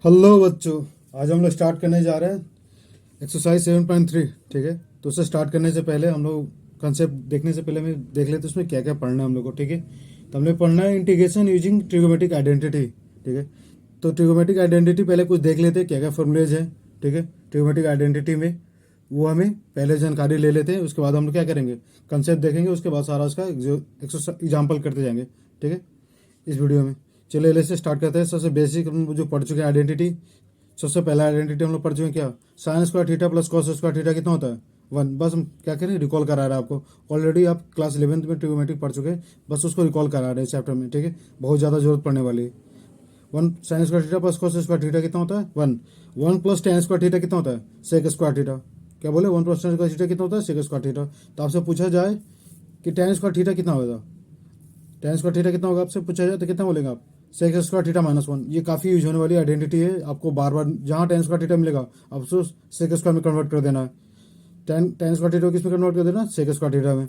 Hello बच्चों, आज हम लोग स्टार्ट करने जा रहे हैं एक्सरसाइज 7.3। ठीक है, तो उसे स्टार्ट करने से पहले हम लोग कंसेप्ट देखने से पहले हमें देख लेते हैं उसमें क्या क्या पढ़ना है हम लोग को। ठीक है, तो हमने पढ़ना है इंटीग्रेशन यूजिंग ट्रिगोमेट्रिक आइडेंटिटी। ठीक है, तो ट्रिगोमेट्रिक आइडेंटिटी पहले कुछ देख लेते हैं क्या क्या फॉर्मूलेज है। ठीक है, ट्रिगोमेट्रिक आइडेंटिटी में वो हमें पहले जानकारी ले लेते हैं, उसके बाद हम लोग क्या करेंगे, कंसेप्ट देखेंगे, उसके बाद सारा उसका एग्जाम्पल करते जाएंगे। ठीक है, इस वीडियो में चलिए इसे स्टार्ट करते हैं। सबसे बेसिक हम जो पढ़ चुके हैं आइडेंटिटी, सबसे पहला आइडेंटिटी हम लोग पढ़ चुके हैं क्या, sine square theta plus cos square theta कितना होता है, 1। बस हम क्या करें, रिकॉल करा रहा है आपको। ऑलरेडी आप क्लास 11th में ट्रिगोमेट्रिक पढ़ चुके हैं, बस उसको रिकॉल करा रहे हैं चैप्टर में। ठीक है, बहुत ज़्यादा जरूरत पड़ने वाली है। 1 sine square theta plus cos square theta कितना होता है, 1। 1 प्लस टेन स्क्वायर थीटा कितना होता है, सेक स्क्वायर थीटा। क्या बोले, 1 प्लस टेन स्क्वायर थीटा कितना होता है, सेक स्क्वायर थीटा। तो आपसे पूछा जाए कि टेन स्क्वायर थीटा कितना होगा, टेन स्क्वायर थीटा कितना होगा आपसे पूछा जाए तो कितना बोलेंगे आप, सेक स्क्वायर थीटा -1। ये काफ़ी यूज होने वाली आइडेंटिटी है, आपको बार बार जहाँ टेन स्क्वायर थीटा मिलेगा आप उसको सेक स्क्वायर में कन्वर्ट कर देना है। टेन स्क्वायर थीटा किस में कन्वर्ट कर देना, सेक स्क्वायर थीटा में।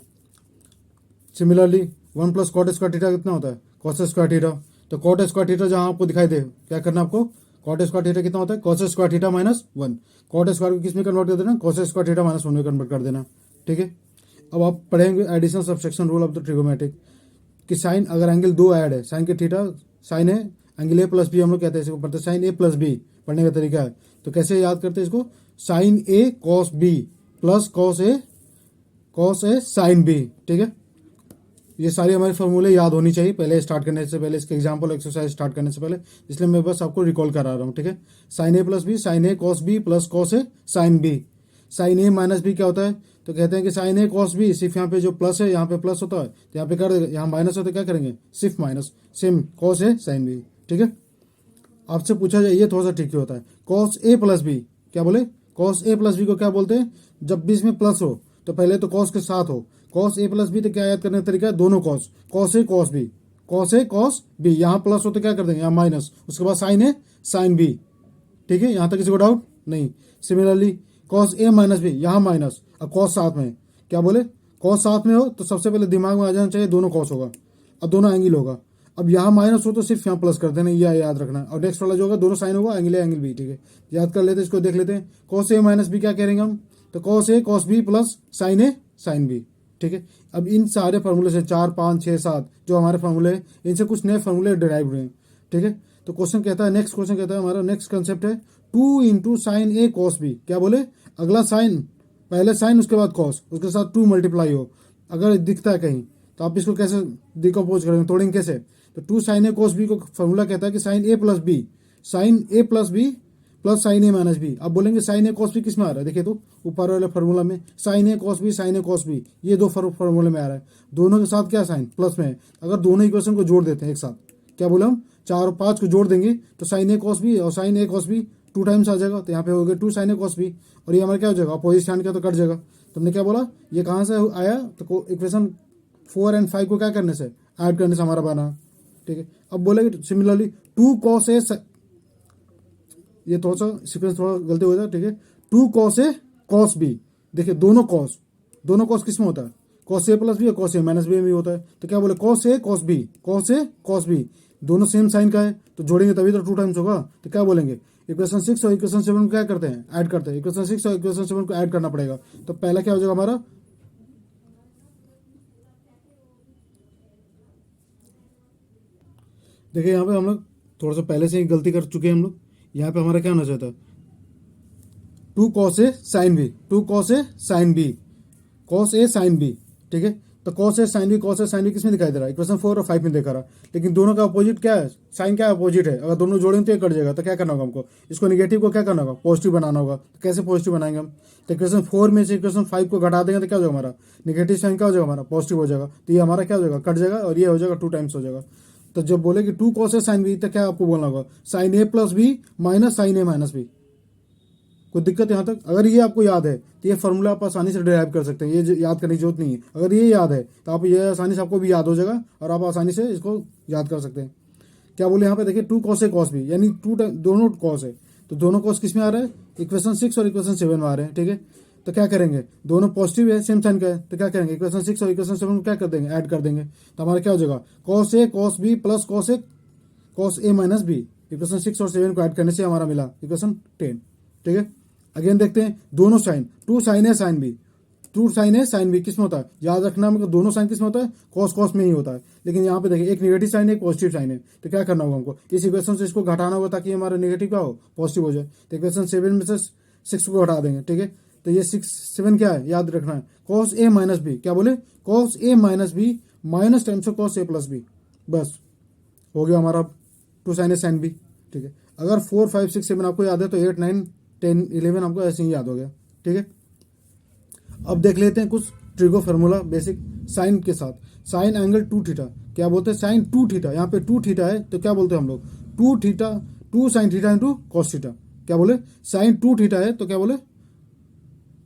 Similarly 1 plus cot square theta कितना होता है, कॉस स्क्वायर थीटा। तो कॉट स्क्वायर थीटा जहाँ आपको दिखाई दे, क्या करना है आपको, कॉट स्क्वायर थीटा कितना होता है, cos square theta -1। Cot square को किस में कन्वर्ट कर देना, कॉस स्क्वायर थीटा -1 में कन्वर्ट कर देना। ठीक है, अब आप पढ़ेंगे addition subtraction rule of the trigonometric कि साइन अगर एंगल दो ऐड है, साइन के थीटा साइन है, एंगल ए प्लस बी हम लोग कहते हैं इसको, पढ़ते साइन ए प्लस बी। पढ़ने का तरीका है तो कैसे याद करते हैं इसको, sign A cos B plus cos A sine B. ठीक है, ये सारी हमारे फॉर्मूले याद होनी चाहिए पहले स्टार्ट करने से पहले, इसके एग्जाम्पल एक्सरसाइज स्टार्ट करने से पहले, इसलिए मैं बस आपको रिकॉल करा रहा हूँ। ठीक है, sign A plus B, sine A cos B plus cos A sine B. Sine A minus B क्या होता है, तो कहते हैं कि साइन ए कॉस बी, सिर्फ यहाँ पे जो प्लस है यहाँ पे प्लस होता है तो यहाँ पे कर देगा, यहाँ माइनस होता है क्या करेंगे, सिर्फ minus, same cos A sine B. ठीक है, आपसे पूछा जाए ये थोड़ा सा ट्रिकी होता है, कॉस ए प्लस बी, क्या बोले, कॉस ए प्लस बी को क्या बोलते हैं, जब भी इसमें प्लस हो तो पहले तो कॉस के साथ हो, कॉस ए प्लस बी तो क्या याद करने का तरीका है, दोनों cos, cos A cos B, cos A cos B, यहाँ प्लस हो तो क्या कर देंगे, यहाँ माइनस, उसके बाद साइन ए साइन बी। ठीक है, यहाँ तक किसी को डाउट नहीं। Similarly cos A minus B, यहाँ माइनस, अब कॉस साथ में, क्या बोले, कॉस साथ में हो तो सबसे पहले दिमाग में आ जाना चाहिए दोनों कॉस होगा और दोनों एंगल होगा। अब यहाँ माइनस हो तो सिर्फ यहाँ प्लस कर देना, यह याद रखना है। और नेक्स्ट वाला जो होगा दोनों साइन होगा, एंगल ए एंगल बी। ठीक है, याद कर लेते हैं, इसको देख लेते हैं। कॉस ए माइनस बी क्या करेंगे हम, तो cos A cos B plus sign A sine B. ठीक है, अब इन सारे फार्मूले से 4 5 6 7 जो हमारे फार्मूले हैं, इनसे कुछ नए फार्मूले डिराइव हुए हैं। ठीक है, तो क्वेश्चन कहता है, नेक्स्ट क्वेश्चन कहता है, हमारा नेक्स्ट कंसेप्ट है 2 इंटू साइन ए कॉस बी। क्या बोले, अगला साइन, पहले साइन उसके बाद कॉस, उसके साथ 2 मल्टीप्लाई हो, अगर दिखता है कहीं तो आप इसको कैसे डिकम्पोज करेंगे, तोड़ेंगे कैसे, तो 2 साइन ए कॉस बी को फॉर्मूला कहता है कि sign A plus B, sine A plus B plus sign A minus B. अब बोलेंगे साइन ए कॉस बी किस में आ रहा है, देखिए तो ऊपर वाले फार्मूला में साइन ए कॉस बी, साइन ए कॉस बी, ये दो फार्मूले में आ रहा है, दोनों के साथ क्या साइन प्लस में है। अगर दोनों इक्वेशन को जोड़ देते हैं एक साथ, क्या बोले हम 4 और 5 को जोड़ देंगे तो साइन ए कॉस बी और साइन ए कॉस बी 2 टाइम्स आ जाएगा, तो यहाँ पे हो गया 2 साइन ए कॉस बी, और ये हमारा क्या हो जाएगा, अपोजिट साइन का तो कट जाएगा। तो हमने क्या बोला, ये कहाँ से आया, तो इक्वेशन 4 और 5 को क्या करने से, ऐड करने से हमारा बना। ठीक है, अब बोलेंगे सिमिलरली 2 कॉस ए, ये थोड़ा सा सीक्वेंस थोड़ा गलती हो जाए। ठीक है, 2 कॉस ए कॉस बी, देखिए दोनों कॉस किस में होता है, कॉस ए प्लस बी और कॉस ए माइनस बी में होता है। तो क्या बोले, cos A cos B, cos A cos B, दोनों सेम साइन का है तो जोड़ेंगे तभी तो 2 टाइम्स होगा। तो क्या बोलेंगे, इक्वेशन 6 और इक्वेशन 7 को क्या करते हैं, ऐड करते हैं, इक्वेशन 6 और इक्वेशन 7 को ऐड करना पड़ेगा। तो पहला क्या हो जाएगा हमारा, देखिए यहाँ पे हम लोग थोड़ा सा पहले से ही गलती कर चुके हैं हम लोग। यहाँ पे हमारा क्या होना चाहता है, 2 cos A sine B, 2 cos A sine B, cos A sine B. ठीक है, तो cos A sine B, cos A sine B किसमें दिखाई दे रहा है, इक्वेशन 4 और 5 में देखा रहा, लेकिन दोनों का अपोजिट क्या है, साइन क्या अपोजिट है, अगर दोनों जोड़ेंगे तो ये कट जाएगा। तो क्या करना होगा हमको, इसको निगेटिव को क्या करना होगा, पॉजिटिव बनाना होगा। तो कैसे पॉजिटिव बनाएंगे हम, तो इक्वेशन 4 में से इक्वेशन 5 को घटा देंगे तो क्या हो जाएगा हमारा, निगेटिव साइन क्या हो जाएगा हमारा, पॉजिटिव हो जाएगा। तो ये हमारा क्या हो जाएगा, कट जाएगा, और ये हो जाएगा 2 टाइम्स हो जाएगा। तो जब बोले कि 2 कॉस ए साइन बी, तो क्या आपको बोलना होगा, sign A plus B minus sign A minus B. कोई दिक्कत यहाँ तक, अगर ये आपको याद है तो ये फॉर्मूला आप आसानी से डिराइव कर सकते हैं, ये याद करने की जरूरत नहीं है। अगर ये याद है तो आप ये आसानी से आपको भी याद हो जाएगा और आप आसानी से इसको याद कर सकते हैं। क्या बोले यहाँ पे, देखिए 2 कॉस ए कॉस बी, यानी दोनों कॉस है, तो दोनों कॉस किस में आ रहा है, इक्वेशन 6 और इक्वेशन 7 में आ रहे हैं। ठीक है, तो क्या करेंगे, दोनों पॉजिटिव है, सेम साइन का है, तो क्या करेंगे, इक्वेशन 6 और इक्वेशन 7 को क्या कर देंगे, ऐड कर देंगे। तो हमारा क्या हो जाएगा, cos A cos B plus cos A minus B. Equation 6 और 7 को ऐड करने से हमारा मिला इक्वेशन 10, ठीक है। अगेन देखते हैं दोनों साइन, टू साइन है साइन बी, टू साइन है साइन बी किस में होता है, याद रखना मतलब दोनों साइन किस में होता है, कॉस कॉस में ही होता है। लेकिन यहाँ पे देखिए एक नेगेटिव साइन है एक पॉजिटिव साइन है, तो क्या करना होगा हमको, इस इक्वेशन से इसको घटाना होगा ताकि हमारा नेगेटिव क्या हो, पॉजिटिव हो जाए। तो इक्वेशन 7 में से 6 को घटा देंगे, ठीक है। तो ये 7 क्या है, याद रखना है, कॉस ए माइनस बी, क्या बोले, cos A minus B minus times of cos A plus B, बस हो गया हमारा two sine A sine B, ठीक है। अगर 4 5 6 7 आपको याद है तो 8 9 10 11 आपको ऐसे ही याद हो गया, ठीक है। अब देख लेते हैं कुछ ट्रिगो फार्मूला बेसिक साइन के साथ। साइन एंगल 2 थीटा क्या बोलते हैं, साइन 2 थीटा, यहाँ पे 2 थीटा है तो क्या बोलते हैं हम लोग, 2 theta 2 sign theta into cos theta, क्या बोले, साइन 2 थीटा है तो क्या बोले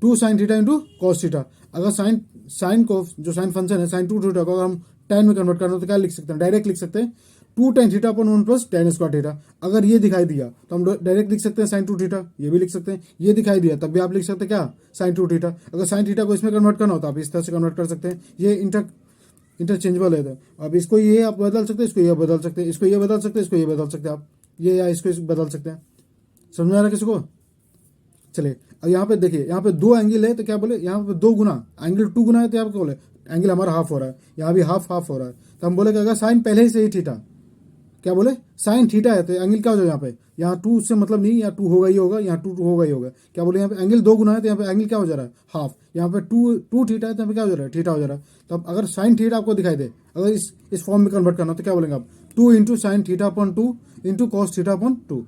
2 sign theta into cos theta. अगर साइन को जो साइन फंक्शन है साइन 2 थीटा को अगर हम tan में कन्वर्ट करना हो तो क्या लिख सकते हैं, डायरेक्ट लिख सकते हैं 2 tan थीटा अपन 1 प्लस tan स्क्वायर थीटा। अगर ये दिखाई दिया तो हम डायरेक्ट लिख सकते हैं साइन 2 थीटा, ये भी लिख सकते हैं, ये दिखाई दिया तब भी आप लिख सकते हैं क्या, साइन 2 थीटा। अगर साइन थीटा को इसमें कन्वर्ट करना हो तो आप इस तरह से कन्वर्ट कर सकते हैं, ये इंटरचेंजेबल है। अब इसको ये आप बदल सकते हैं, इसको ये बदल सकते हैं, इसको ये बदल सकते हैं, इसको ये बदल सकते हैं आप, ये या इसको बदल सकते हैं। समझ में आ रहा है किसी को, चलिए। अब यहाँ पे देखिए, यहाँ पे 2 एंगल है तो क्या बोले, यहाँ पे 2 गुना एंगल 2 गुना है तो यहाँ पे बोले एंगल हमारा हाफ हो रहा है, यहाँ भी हाफ हाफ हो रहा है, तो हम बोले कि अगर साइन पहले ही से ही थीटा, क्या बोले साइन थीटा है तो एंगल क्या हो जाए, यहाँ पे यहाँ 2 से मतलब नहीं, यहाँ 2 होगा ही होगा, यहाँ 2 होगा ही होगा, क्या बोले यहाँ पे एंगल 2 गुना है तो यहाँ पे एंगल क्या हो जा रहा है, हाफ। यहाँ पे 2 थीटा है तो यहाँ पे क्या हो जा रहा है, थीटा हो जा रहा है। तो अब अगर साइन थीटा आपको दिखाई दे, अगर इस फॉर्म में कन्वर्ट करना तो क्या बोलेंगे आप, 2 into sine theta upon 2 into cos theta upon 2।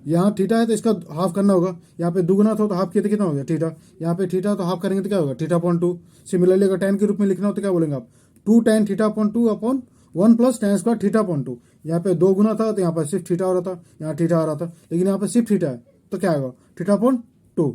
यहाँ थीटा है तो इसका हाफ करना होगा, यहाँ पे दुगुना था तो हाफ किया तो कितना हो गया थीटा, यहाँ पे थीटा तो हाफ करेंगे तो क्या होगा थीटा अपॉन 2। सिमिलरली अगर tan के रूप में लिखना हो तो क्या बोलेंगे आप, 2 tan theta upon 2 upon 1 plus tan square theta upon 2। यहाँ पे 2 गुना था तो यहाँ पर सिर्फ थीटा हो रहा था, यहाँ थीटा आ रहा था, लेकिन यहाँ पे सिर्फ थीटा है तो क्या आएगा थीटा अपॉन 2।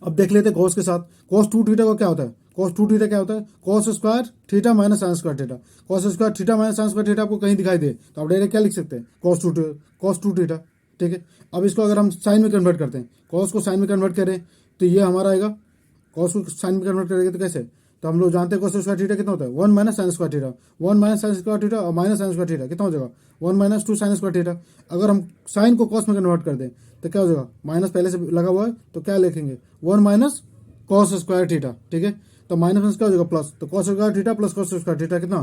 अब देख लेते हैं कॉस के साथ, कॉस 2 थीटा को क्या होता है, कॉस 2 थीटा क्या होता है, cos square theta minus sine square theta. Cos square theta minus sine square theta आपको कहीं दिखाई दे तो आप डायरेक्ट क्या लिख सकते हैं, कॉस 2 थीटा, ठीक है। अब इसको अगर हम साइन में कन्वर्ट करते हैं, कॉस को साइन में कन्वर्ट करें तो ये हमारा आएगा, कॉस को साइन में कन्वर्ट करेंगे तो कैसे, तो हम लोग जानते हैं कॉस स्क्वायर थीटा कितना होता है, 1 minus sine square theta, 1 minus sine square theta और माइनस साइन स्क्वायर थीटा कितना हो जाएगा 1 माइनस 2 साइन स्क्वायर थीटा। अगर हम साइन को कॉस में कन्वर्ट कर दें तो क्या हो जाएगा, माइनस पहले से लगा हुआ है तो क्या लिखेंगे 1 माइनस कॉस स्क्वायर थीटा, ठीक है। तो माइनस क्या हो जाएगा प्लस, तो cos square theta plus cos square theta कितना,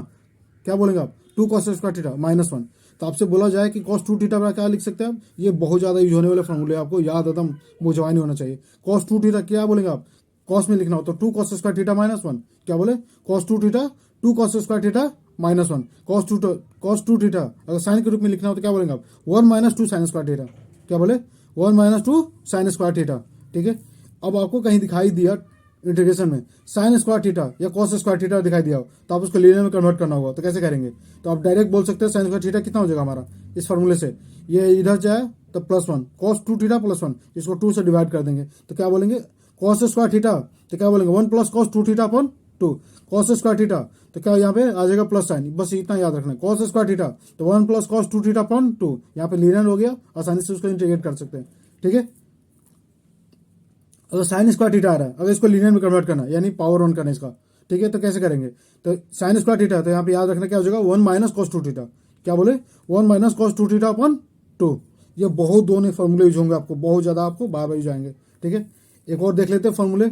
क्या बोलेंगे आप 2 कॉस स्क्वायर थीटा माइनस 1। तो आपसे बोला जाए कि cos 2 थीटा क्या लिख सकते हैं आप, ये बहुत ज़्यादा यूज होने वाले फॉर्मूले आपको याद एकदम मुझे नहीं होना चाहिए। cos 2 थीटा क्या बोलेंगे आप, cos में लिखना हो तो 2 cos स्क्वायर थीटा माइनस 1, क्या बोले cos 2 theta 2 cos square theta minus 1, cos 2 theta अगर साइन के रूप में लिखना हो तो क्या बोलेंगे आप 1 माइनस 2 साइन स्क्वायर थीटा, क्या बोले 1 माइनस 2 साइन स्क्वायर थीटा, ठीक है। अब आपको कहीं दिखाई दिया इंटीग्रेशन में साइन स्क्वायर थीटा या कॉस स्क्वायर थीटा दिखाई दिया हो तो आप उसको लीनियर में कन्वर्ट करना होगा, तो कैसे करेंगे, तो आप डायरेक्ट बोल सकते हैं साइन स्क्वायर थीटा कितना हो जाएगा हमारा इस फॉर्मूले से, ये इधर जाए तो +1 कॉस 2 थीटा +1, इसको 2 से डिवाइड कर देंगे तो क्या बोलेंगे कॉस स्क्वायर थीटा, तो क्या बोलेंगे 1 plus cos 2 theta upon 2, cos square theta तो क्या यहाँ पे आ जाएगा प्लस साइन, बस इतना याद रखना है कॉस स्क्वायर थीटा तो 1 प्लस कॉस 2 थीटा अपॉन 2, यहाँ पे लीनियर हो गया, आसानी से उसको इंटीग्रेट कर सकते हैं, ठीक है। अगर साइन स्क्वायर थीटा आ रहा है, अगर इसको लीनियर में कन्वर्ट करना यानी पावर ऑन करना इसका, ठीक है, तो कैसे करेंगे, तो साइन स्क्वायर थीटा तो यहाँ पे याद रखना क्या हो जाएगा 1 माइनस कॉस 2 थीटा, क्या बोले 1 माइनस कॉस 2 थीटा अपॉन 2। ये बहुत दोनों फॉर्मूले यूज होंगे आपको, बहुत ज़्यादा आपको बार बार यूज आएंगे, ठीक है। एक और देख लेते हैं फॉर्मूले,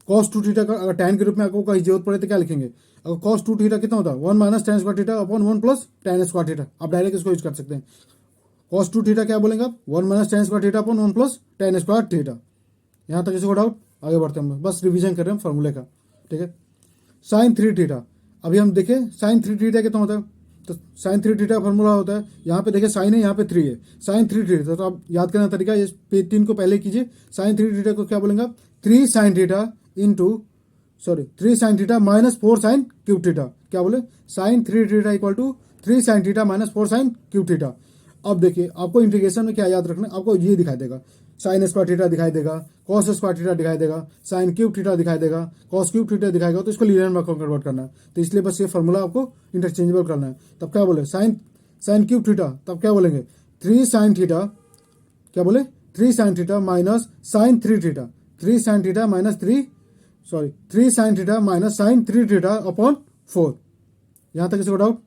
कॉस 2 थीटा का अगर tan के रूप में आपको कहीं जरूरत पड़े तो क्या लिखेंगे, अगर कॉस 2 थीटा कितना होता है 1 minus tan square theta upon 1 plus tan square theta, आप डायरेक्ट इसको यूज कर सकते हैं। कॉस 2 थीटा क्या बोलेंगे आप 1 minus tan square theta upon 1 plus tan square theta. यहाँ तक किसी को डाउट, आगे बढ़ते हैं हम बस रिवीजन कर रहे हैं फॉर्मूले का, ठीक है। साइन 3 थीटा, अभी हम देखें साइन 3 थीटा कितना होता है, तो साइन 3 थीटा फॉर्मूला होता है, यहाँ पे देखिए साइन है यहाँ पे 3 है, साइन 3 थीटा, तो आप याद करने का तरीका ये 3 को पहले कीजिए, साइन 3 थीटा को क्या बोलेंगे आप 3 sine theta into 3 sine theta minus 4 sine cube theta, क्या बोले sine 3 theta equal to 3 sine theta minus 4 sine cube theta. अब देखिए आपको इंटीग्रेशन में क्या याद रखना है, आपको ये दिखाई देगा साइन स्क्वायर थीटा दिखाई देगा, कॉस स्क्वायर थीटा दिखाई देगा, साइन क्यूब थीटा दिखाई देगा, कॉस क्यूब थीटा दिखाएगा, तो इसको लीनियर में कन्वर्ट करना है, तो इसलिए बस ये फॉर्मूला आपको इंटरचेंजेबल करना है। तब क्या बोले साइन क्यूब थीटा, तब क्या बोलेंगे 3 साइन थीटा, क्या बोले 3 sine theta minus sine 3 theta, 3 sine theta minus 3 sine theta minus sine 3 theta upon 4। यहाँ तक किसी को डाउट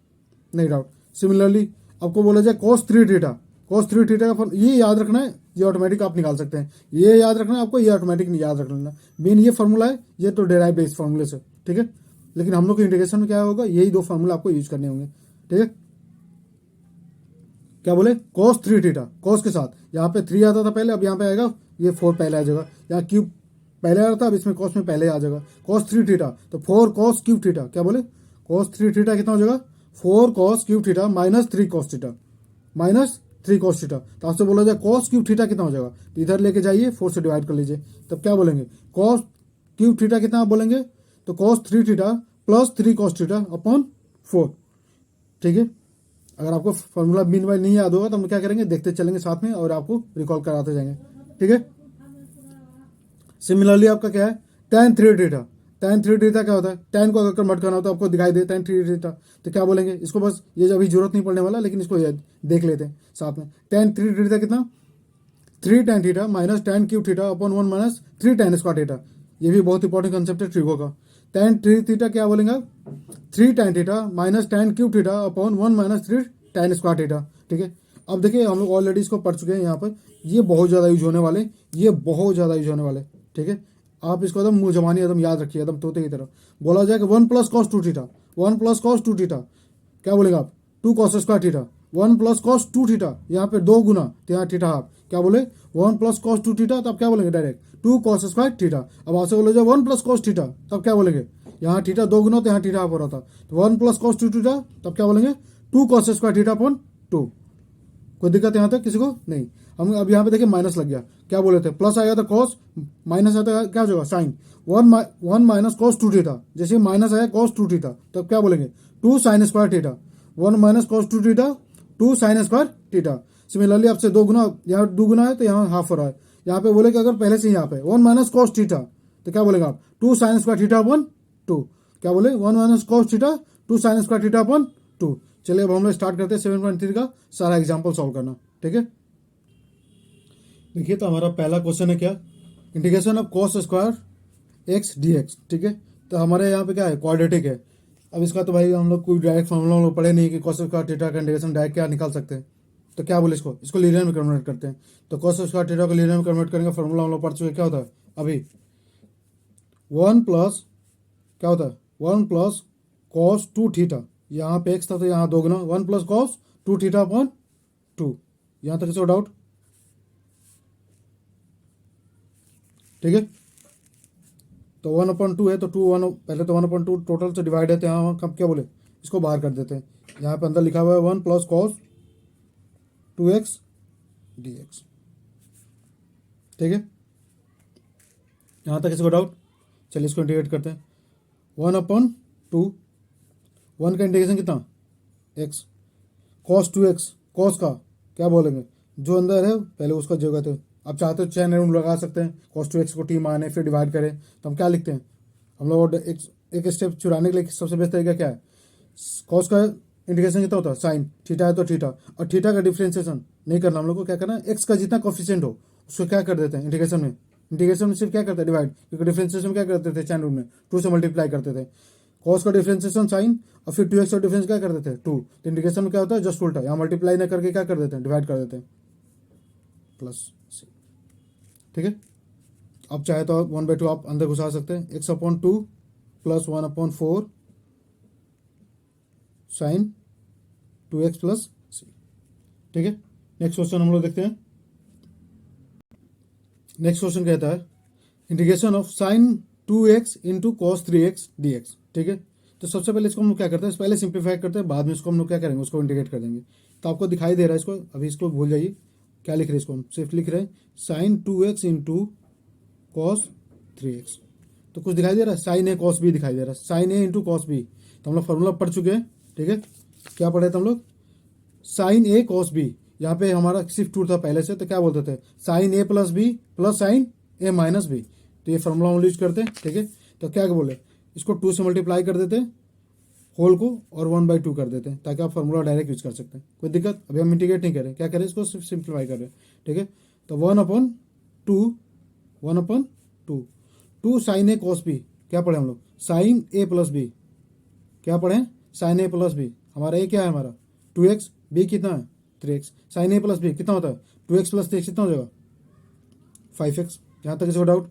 नहीं, डाउट। सिमिलरली आपको बोला जाए cos 3 थीटा, cos 3 थीटा का ये याद रखना है, ये ऑटोमेटिक आप निकाल सकते हैं, ये याद रखना है आपको, ये ऑटोमेटिक नहीं याद रख लेना। मेन ये फार्मूला है, ये तो डेराइव है इस फार्मूले से, ठीक है। लेकिन हम लोग के इंटीग्रेशन में क्या होगा, यही दो फार्मूला आपको यूज करने होंगे, ठीक है। क्या बोले, cos 3 थीटा, cos के साथ यहाँ पे 3 आता था पहले, अब यहाँ पे आएगा ये 4 पहले आ जाएगा, यहाँ क्यूब पहले आ रहा था, अब इसमें cos में पहले आ जाएगा, cos 3 थीटा, तो 4 cos क्यूब थीटा, क्या बोले, cos 3 थीटा कितना हो जाएगा, 4 cos cube theta minus 3 cos theta, minus 3 cos theta. तो आपसे बोला जाए cos क्यूब थीटा कितना हो जाएगा, तो इधर लेके जाइए 4 से डिवाइड कर लीजिए, तब क्या बोलेंगे, cos क्यूब थीटा कितना आप बोलेंगे, तो cos 3 theta plus 3 cos theta upon 4, ठीक है। अगर आपको फॉर्मूला मीन बाय नहीं याद होगा तो हम क्या करेंगे, देखते चलेंगे साथ में और आपको रिकॉल कराते जाएंगे, ठीक है। सिमिलरली आपका क्या है, tan 3 थीटा, tan 3 थीटा क्या होता है, tan को अगर कन्वर्ट करना हो तो आपको दिखाई दे tan 3 थीटा, तो क्या बोलेंगे इसको, बस ये अभी जरूरत नहीं पड़ने वाला, लेकिन इसको देख लेते हैं साथ में। tan 3 थीटा कितना, 3 tan theta minus tan cube theta upon 1 minus 3 tan square theta, ये भी बहुत इंपॉर्टेंट कंसेप्ट है ट्रिगो का। tan 3 थीटा क्या बोलेंगे आप, 3 tan theta minus tan cube theta upon 1 minus 3 tan square theta, ठीक है। अब देखिए हम लोग ऑलरेडी इसको पढ़ चुके हैं, यहाँ पर ये बहुत ज़्यादा यूज होने वाले, ये बहुत ज़्यादा यूज होने वाले, ठीक है। आप इसको एकदम मुँह जबानी एकदम याद रखिए, एकदम तोते की तरह बोला जाए कि 1 plus cos 2 theta, 1 plus cos 2 theta, क्या बोलेगा आप, 2 cos square theta, 1 plus cos 2 theta, यहाँ पे 2 गुना तो यहाँ थीटा हाफ, क्या बोले 1 प्लस cos 2 थीटा, तब क्या बोलेंगे डायरेक्ट 2 cos स्क्वायर थीटा। अब आपसे बोले जाए 1 प्लस cos थीटा, तब क्या बोलेंगे, यहाँ थीटा 2 गुना तो यहाँ थीटा हाफ हो रहा था, तो 1 प्लस cos 2 थीटा, तब क्या बोलेंगे 2 cos स्क्वायर थीटा अपॉन 2। कोई दिक्कत यहाँ तक किसी को नहीं। हम अब यहाँ पे देखिए माइनस लग गया, क्या बोले थे प्लस आया था cos, माइनस आता है क्या हो जाएगा साइन, 1 माइनस cos 2 थीटा, जैसे माइनस आया cos 2 थीटा, तब क्या बोलेंगे 2 sin square theta, 1 minus cos 2 theta 2 sin square theta. Similarly आपसे 2 गुना, यहाँ 2 गुना है तो यहाँ हाफ हो रहा है, यहाँ पे बोले कि अगर पहले से यहाँ पे 1 माइनस cos थीटा, तो क्या बोलेगा आप 2 sin स्क्वायर थीटा अपॉन 2, क्या बोले 1 minus cos theta 2 sin square theta upon 2। चलिए अब हम लोग स्टार्ट करते हैं 7.3 का सारा एग्जाम्पल सॉल्व करना, ठीक है। देखिए तो हमारा पहला क्वेश्चन है क्या, integration of cos square x D x, ठीक है। तो हमारे यहाँ पे क्या है, क्वाड्रेटिक है। अब इसका तो भाई हम लोग कोई डायरेक्ट फॉर्मूला हम लोग पढ़े नहीं कि cos स्क्वायर थीटा का इंटीग्रेशन डायरेक्ट क्या निकाल सकते हैं, तो क्या बोले इसको लीनियर में कन्वर्ट करते हैं। तो cos स्क्वायर थीटा को लीनियर में कन्वर्ट करेंगे, फॉर्मूला हम लोग पढ़ चुके, क्या होता है अभी 1 प्लस क्या होता है 1 प्लस cos 2 थीटा, यहाँ पे एक्स था तो यहाँ 2 गुना 1 प्लस cos 2 थीटा अपॉन 2, यहाँ तक इसको डाउट, ठीक है। तो 1/2 है तो 2 पहले तो 1/2 टोटल से डिवाइड है, तो यहाँ कब क्या बोले इसको बाहर कर देते हैं, यहाँ पे अंदर लिखा हुआ है 1 प्लस cos 2x dx, ठीक है। यहाँ तक इसको डाउट, चलिए इसको इंटीग्रेट करते हैं 1/2, 1 का इंटीग्रेशन कितना x, cos 2x, cos का क्या बोलेंगे जो अंदर है पहले उसका जगह है, आप चाहते हो चैन रूल लगा सकते हैं, cos 2x को t माने फिर डिवाइड करें, तो हम क्या लिखते हैं, हम लोग एक स्टेप चुराने के लिए सबसे बेस्ट तरीका क्या है, cos का इंटीग्रेशन कितना होता है साइन, थीटा है तो थीटा, और थीटा का डिफ्रेंसिएशन नहीं करना, हम लोग को क्या करना है एक्स का जितना कोफिशिएंट हो उसको क्या कर देते हैं इंटीग्रेशन में सिर्फ क्या करते हैं डिवाइड, क्योंकि डिफ्रेंसिएशन क्या करते थे चैन रूल में 2 से मल्टीप्लाई करते थे, cos का डिफ्रेंसिएशन साइन और फिर 2x का डिफरेंस क्या कर देते हैं 2, तो इंटीग्रेशन में क्या होता है जस्ट उल्टा, यहाँ मल्टीप्लाई ना करके क्या कर देते हैं डिवाइड कर देते हैं प्लस सी, ठीक है। अब चाहे तो 1/2 आप अंदर घुसा सकते हैं, x/2 plus 1/4 sign 2x plus सी, ठीक है। नेक्स्ट क्वेश्चन हम लोग देखते हैं। नेक्स्ट क्वेश्चन कहता है integration of sign 2x into cos 3x dx, ठीक है। तो सबसे पहले इसको हम लोग क्या करते हैं, पहले सिंप्लीफाई करते हैं, बाद में इसको हम लोग क्या करेंगे उसको इंटीग्रेट कर देंगे। तो आपको दिखाई दे रहा है इसको, अभी इसको भूल जाइए क्या लिख रहे हैं, इसको हम सिर्फ लिख रहे हैं sign 2x into cos 3x, तो कुछ दिखाई दे रहा है साइन ए कॉस बी दिखाई दे रहा है, साइन ए इंटू कॉस बी, तो हम लोग फॉर्मूला पढ़ चुके हैं, ठीक है। क्या पढ़े थे हम लोग, साइन ए कॉस बी, यहाँ पे हमारा सिर्फ 2 था पहले से, तो क्या बोलते थे sine A plus B plus sign A minus B, तो ये फॉर्मूला हम यूज करते हैं, ठीक है। तो क्या बोले इसको 2 से मल्टीप्लाई कर देते हैं होल को और 1/2 कर देते हैं, ताकि आप फॉर्मूला डायरेक्ट यूज कर सकते हैं, कोई दिक्कत। अभी हम इंटीग्रेट नहीं करें, क्या करें इसको सिर्फ सिंप्लीफाई कर रहे हैं, ठीक है। तो 1/2 2 साइन ए कॉस बी, क्या पढ़े हम लोग साइन ए प्लस बी, क्या पढ़े साइन ए प्लस बी, हमारा ए क्या है हमारा 2x बी कितना है 3x, साइन ए प्लस बी कितना होता है 2x प्लस 3x कितना हो जाएगा 5x। यहाँ तक किसी को डाउट?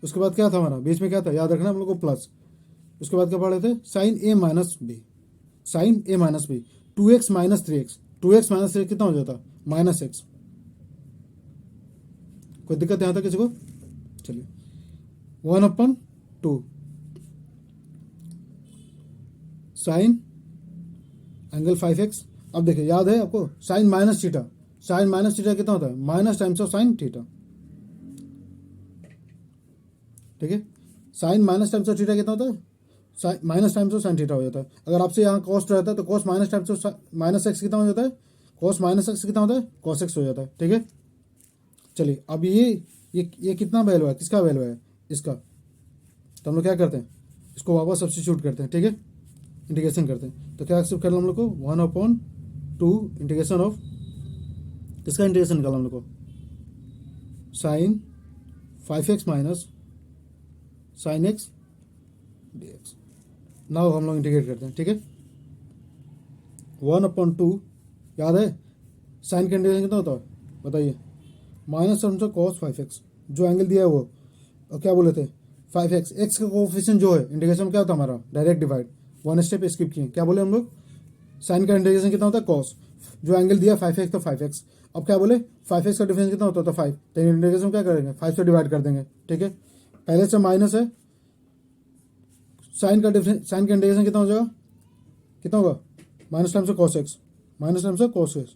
उसके बाद क्या था हमारा बीच में क्या था याद रखना हम लोग को प्लस, उसके बाद क्या पढ़ रहे थे sine A minus B, sine A minus B 2x minus 3x, 2x minus 3x कितना हो जाता माइनस एक्स। कोई दिक्कत यहाँ तक किसी को? चलिए 1/2 साइन एंगल 5x। अब देखिए याद है आपको sine minus theta, sine minus theta कितना होता है minus times of sine theta, ठीक है। Sine minus times of theta कितना होता है minus times of sine theta हो जाता है। अगर आपसे यहाँ कॉस्ट रहता है तो cos minus times of minus x कितना हो जाता है कॉस माइनस एक्स कितना होता है कॉस एक्स हो जाता है, ठीक है। चलिए अब ये कितना वैल्यू है किसका वैल्यू है इसका, तो हम लोग क्या करते हैं इसको वापस सब्स्टिट्यूट करते हैं, ठीक है, इंटीग्रेशन करते हैं। तो क्या एक्सेप्ट करना हम लोग को 1/2 इंटीग्रेशन ऑफ किसका इंटीग्रेशन निकाला हम लोग को sine 5x minus sine x dx। Now हम लोग इंटीग्रेट करते हैं, ठीक है। 1/2 याद है साइन का इंटीग्रेशन कितना होता है बताइए minus terms of cos 5x, जो एंगल दिया है वो, और क्या बोले थे 5x, एक्स का कोफिशिएंट जो है इंटीग्रेशन क्या होता है हमारा direct divide, one step skip किए, क्या बोले हम लोग साइन का इंटीग्रेशन कितना होता है कॉस, जो एंगल दिया 5x तो 5x। अब क्या बोले 5x का डिफरेंस कितना होता है 5, तो इंटीग्रेशन क्या करेंगे 5 से डिवाइड कर देंगे, ठीक है। पहले से माइनस है, साइन का डिफरेंस साइन का इंटीग्रेशन कितना हो जाएगा कितना होगा minus times of cos X, minus times of cos x,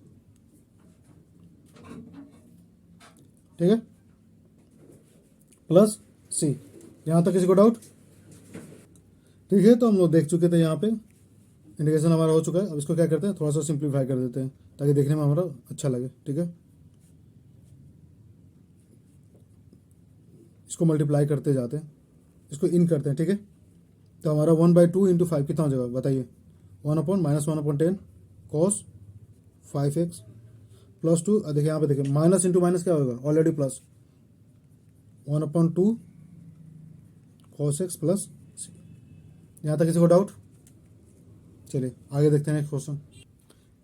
ठीक है, प्लस सी। यहाँ तक किसी को डाउट? ठीक है, तो हम लोग देख चुके थे यहाँ पे इंटीग्रेशन हमारा हो चुका है। अब इसको क्या करते हैं थोड़ा सा सिंप्लीफाई कर देते हैं ताकि देखने में हमारा अच्छा लगे, ठीक है। इसको मल्टीप्लाई करते जाते हैं, इसको इन करते हैं, ठीक है। तो हमारा 1/2 इंटू 5 कितना हो जाएगा बताइए 1/-1/10 कॉस 5x प्लस 2। देखिए यहाँ पे देखिए माइनस इंटू माइनस क्या होगा already plus 1/2 cos X plus C. यहाँ तक किसी को डाउट? चलिए आगे देखते हैं नेक्स्ट क्वेश्चन।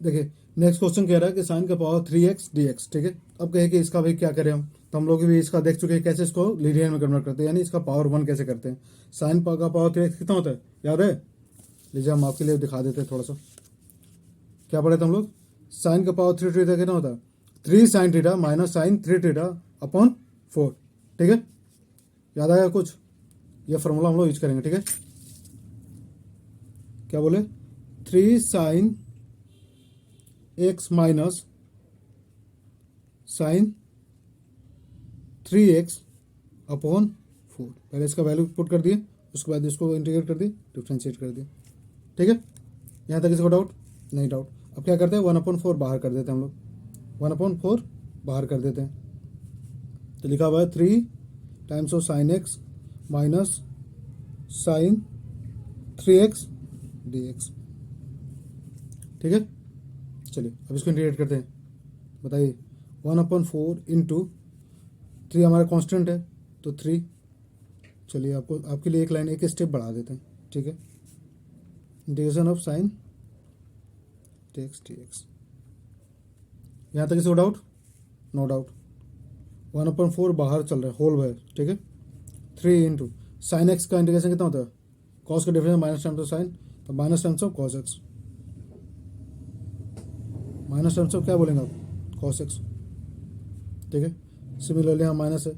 देखिए नेक्स्ट क्वेश्चन कह रहा है कि साइन का पावर 3x dx, ठीक है। अब कहे कि इसका भाई क्या करें हम, तो हम लोग भी इसका देख चुके हैं कैसे इसको लीनियर में कन्वर्ट करते हैं, यानी इसका पावर 1 कैसे करते हैं। साइन का पावर 3x कितना होता है याद है, लीजिए हम आपके लिए दिखा देते हैं थोड़ा सा। क्या पढ़े थे हम लोग साइन का पावर 3 थीटा कितना होता है 3 sine theta minus sine 3 theta upon 4, ठीक है। याद आया कुछ? यह फॉर्मूला हम लोग यूज करेंगे, ठीक है। क्या बोले 3 sine x minus sine 3x upon 4। पहले इसका वैल्यू पुट कर दिए, उसके बाद इसको इंटीग्रेट कर दिए, डिफ्रेंशिएट कर दिए, ठीक है। यहाँ तक किसी को डाउट? नहीं डाउट। अब क्या करते हैं 1/4 बाहर कर देते हैं हम लोग, 1/4 बाहर कर देते हैं। तो लिखा हुआ है 3 times of sine x minus sine 3x dx, ठीक है। चलिए अब इसको इंटीग्रेट करते हैं, बताइए 1/4 इंटू 3 हमारा कांस्टेंट है तो 3। चलिए आपको आपके लिए एक लाइन एक स्टेप बढ़ा देते हैं, ठीक है। इंटीग्रेशन ऑफ साइन टेक्स dx। यहाँ तक इसको डाउट? No doubt. 1/4 बाहर चल रहा है होल बाहर, ठीक है। 3 इंटू साइन एक्स का इंटीग्रेशन कितना होता है कॉस का difference minus times of sine, तो minus times of cos X, minus times of क्या बोलेंगे आप कॉस एक्स, ठीक है। सिमिलरली यहाँ माइनस है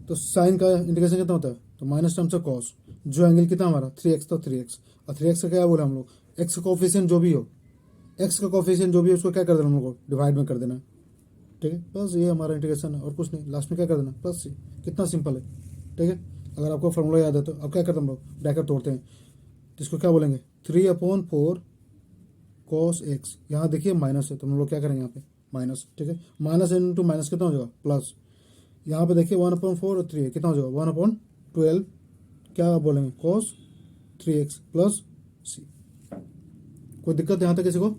तो साइन का इंटीग्रेशन कितना होता है तो माइनस टाइम्स ऑफ कॉस, जो एंगल कितना हमारा 3x तो 3x, और 3x का क्या बोले हम लोग एक्स का कोफिशिएंट जो भी हो, एक्स का कोफिशिएंट जो भी हो उसको क्या कर देना हम लोग को डिवाइड में कर देना है, ठीक है। बस ये हमारा इंटीग्रेशन है और कुछ नहीं, लास्ट में क्या कर देना प्लस सी। कितना सिंपल है, ठीक है। अगर आपको फॉर्मूला याद है तो अब क्या करते हैं हम लोग ब्रैकेट तोड़ते हैं, तो इसको क्या बोलेंगे 3/4 कॉस एक्स। यहाँ देखिए माइनस है तो हम लोग क्या करेंगे यहाँ पे माइनस, ठीक है। माइनस इंटू माइनस कितना हो जाएगा प्लस, यहाँ पे देखिए 1/4 और 3 कितना हो जाएगा 1/12 क्या बोलेंगे कॉस 3x प्लस सी। कोई दिक्कत यहाँ तक किसी को?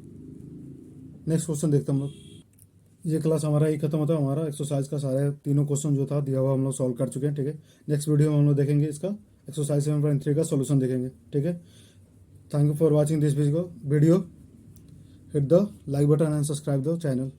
नेक्स्ट क्वेश्चन देखते हैं हम लोग। ये क्लास हमारा ही खत्म होता है, हमारा एक्सरसाइज का सारे तीनों क्वेश्चन जो था दिया हुआ हम लोग सॉल्व कर चुके हैं, ठीक है। नेक्स्ट वीडियो में हम लोग देखेंगे इसका एक्सरसाइज 7.3 का सॉल्यूशन देखेंगे, ठीक है। Thank you for watching this video. hit the like button and subscribe the channel.